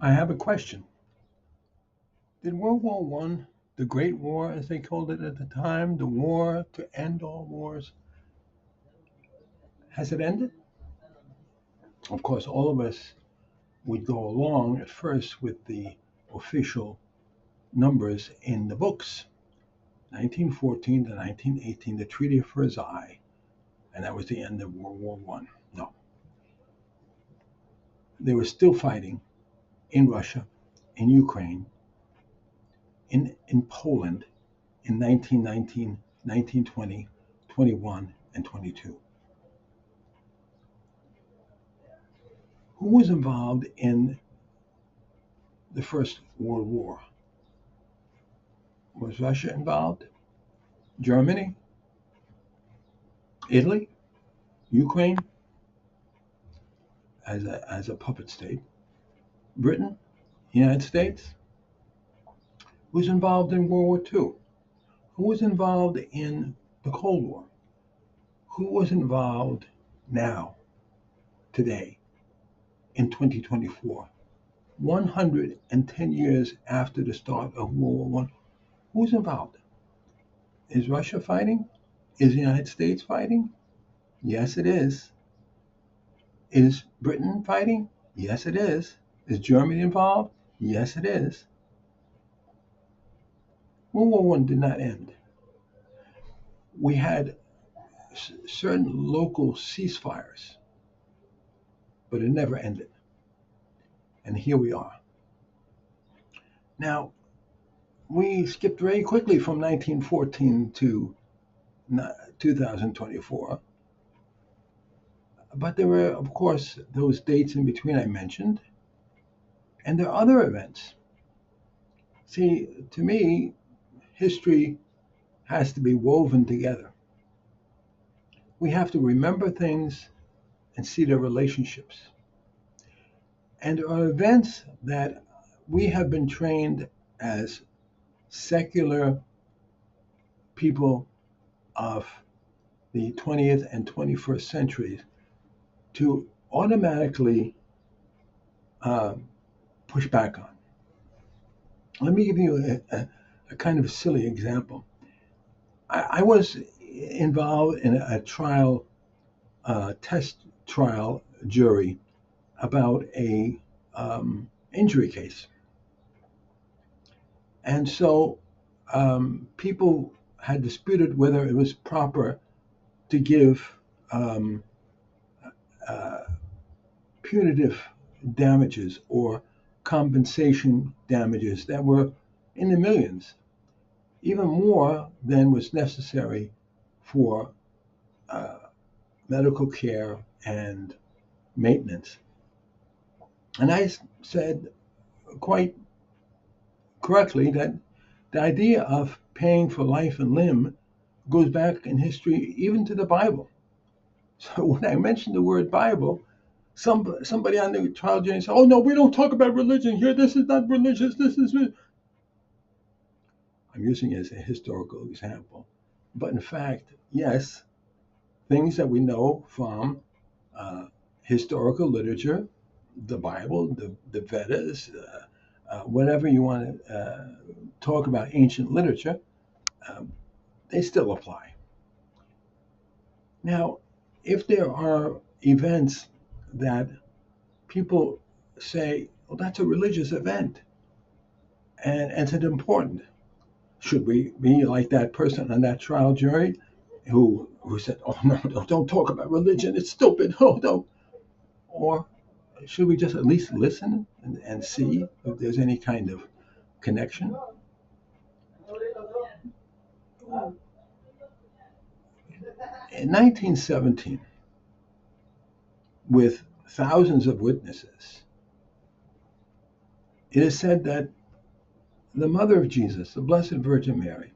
I have a question. Did World War One, the Great War, as they called it at the time, the war to end all wars, has it ended? Of course, all of us would go along at first with the official numbers in the books, 1914 to 1918, the Treaty of Versailles, and that was the end of World War One. No, they were still fighting in Russia, in Ukraine, in Poland in 1919, 1920, 21, and 22. Who was involved in the First World War? Was Russia involved? Germany? Italy? Ukraine as a puppet state? Britain? United States? Who was involved in World War II? Who was involved in the Cold War? Who was involved now, today, in 2024? 110 years after the start of World War One, who's involved? Is Russia fighting? Is the United States fighting? Yes, it is. Is Britain fighting? Yes, it is. Is Germany involved? Yes, it is. World War One did not end. We had certain local ceasefires, but it never ended. And here we are. Now, we skipped very quickly from 1914 to 2024, but there were, of course, those dates in between I mentioned, and there are other events. See, to me, history has to be woven together. We have to remember things and see their relationships. And there are events that we have been trained as secular people of the 20th and 21st centuries to automatically uh, push back on. Let me give you a kind of silly example. I was involved in a trial, test trial jury about a injury case. And so people had disputed whether it was proper to give um, uh, punitive damages or compensation damages that were in the millions, even more than was necessary for uh, medical care and maintenance. And I said quite correctly that the idea of paying for life and limb goes back in history even to the Bible. So when I mentioned the word Bible, somebody on the trial jury said, "Oh no, we don't talk about religion here. This is not religious. This is." I'm using it as a historical example, but in fact, yes, things that we know from uh, historical literature, the Bible, the Vedas, whatever you want to talk about ancient literature, um, they still apply. Now, if there are events that people say, well, that's a religious event and it's important, should we be like that person on that trial jury who said, oh, no, no, don't talk about religion, it's stupid, oh, don't. Or should we just at least listen and see if there's any kind of connection? In 1917, with thousands of witnesses, it is said that the mother of Jesus, the Blessed Virgin Mary,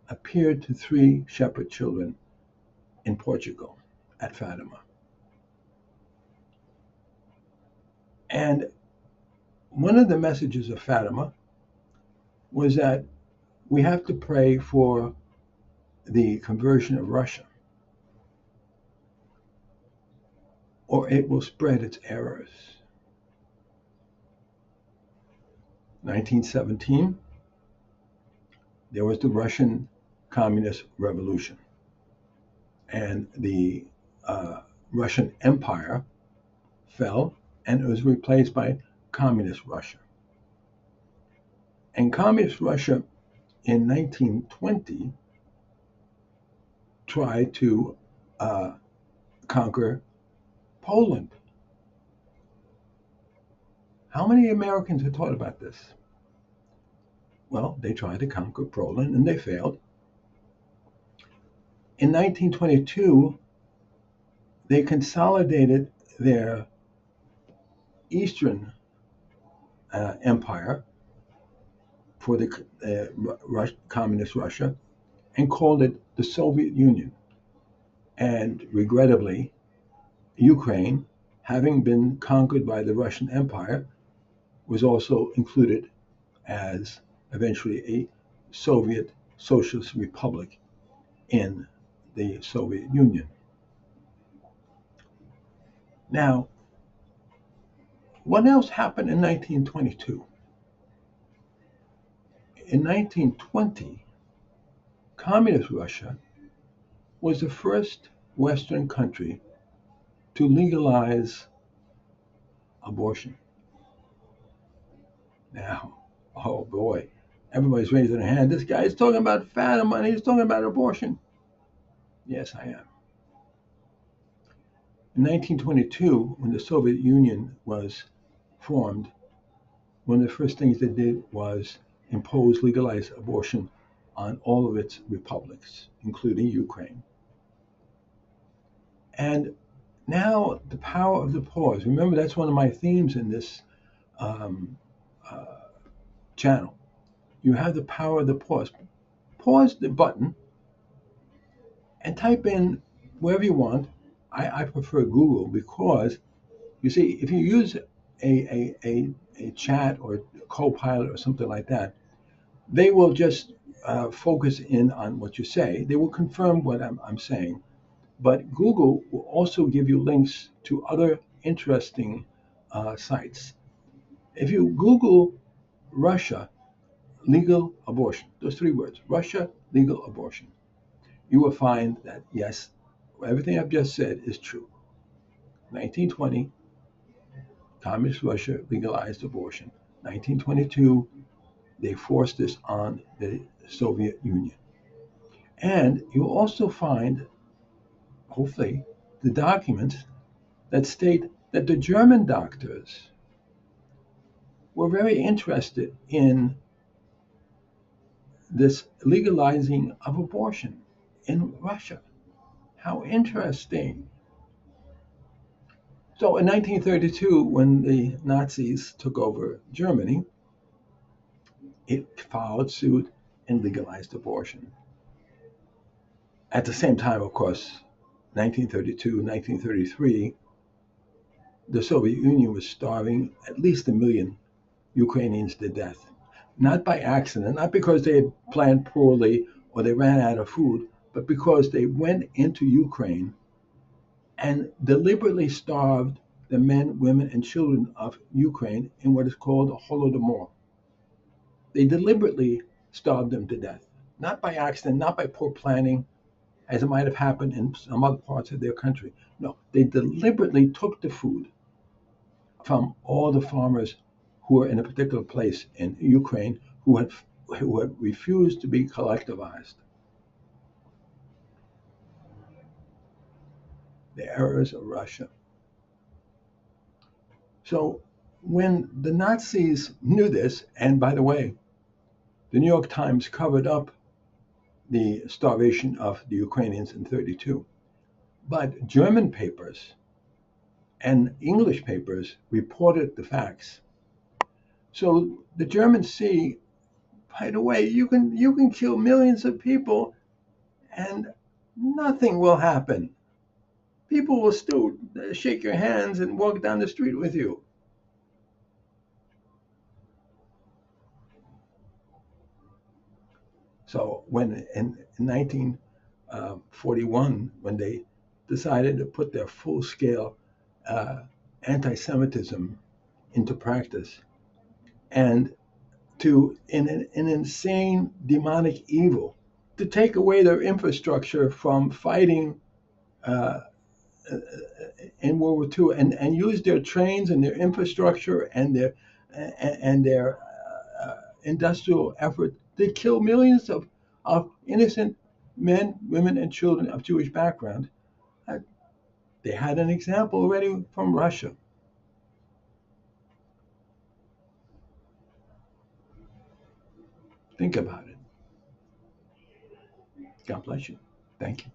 appeared to three shepherd children in Portugal at Fatima. And one of the messages of Fatima was that we have to pray for the conversion of Russia, or it will spread its errors. 1917, there was the Russian Communist Revolution, and the Russian Empire fell, and it was replaced by Communist Russia. And Communist Russia in 1920 tried to conquer Poland. How many Americans have thought about this? Well, they tried to conquer Poland and they failed. In 1922, they consolidated their Eastern empire for the Communist Russia and called it the Soviet Union. And regrettably, Ukraine, having been conquered by the Russian Empire, was also included as eventually a Soviet Socialist Republic in the Soviet Union. Now, what else happened in 1922? In 1920, Communist Russia was the first Western country to legalize abortion. Now, oh boy, everybody's raising their hand. This guy is talking about fat money. He's talking about abortion. Yes, I am. In 1922, when the Soviet Union was formed, one of the first things they did was impose legalized abortion on all of its republics, including Ukraine. And now the power of the pause. Remember, that's one of my themes in this channel. You have the power of the pause. Pause the button and type in wherever you want. I prefer Google because, you see, if you use a chat or a Copilot or something like that, they will just focus in on what you say. They will confirm what I'm saying. But Google will also give you links to other interesting sites. If you Google Russia legal abortion, those three words, Russia legal abortion, you will find that, yes, everything I've just said is true. 1920, Communist Russia legalized abortion. 1922, they forced this on the Soviet Union. And you'll also find, hopefully, the documents that state that the German doctors were very interested in this legalizing of abortion in Russia. How interesting. So in 1932, when the Nazis took over Germany, it followed suit and legalized abortion. At the same time, of course, 1932, 1933, the Soviet Union was starving at least 1 million Ukrainians to death. Not by accident, not because they had planned poorly or they ran out of food, but because they went into Ukraine and deliberately starved the men, women, and children of Ukraine in what is called a Holodomor. They deliberately starved them to death, not by accident, not by poor planning, as it might have happened in some other parts of their country. No, they deliberately took the food from all the farmers who were in a particular place in Ukraine who had refused to be collectivized. The errors of Russia. So when the Nazis knew this, and by the way, the New York Times covered up the starvation of the Ukrainians in 32, but German papers and English papers reported the facts. So the Germans see, by the way, you can kill millions of people and nothing will happen. People will still shake your hands and walk down the street with you. So when in 1941, when they decided to put their full-scale anti-Semitism into practice, and to an insane demonic evil, to take away their infrastructure from fighting uh, in World War II, and use their trains and their infrastructure and their industrial effort to kill millions of innocent men, women, and children of Jewish background. Uh, They had an example already from Russia. Think about it. God bless you. Thank you.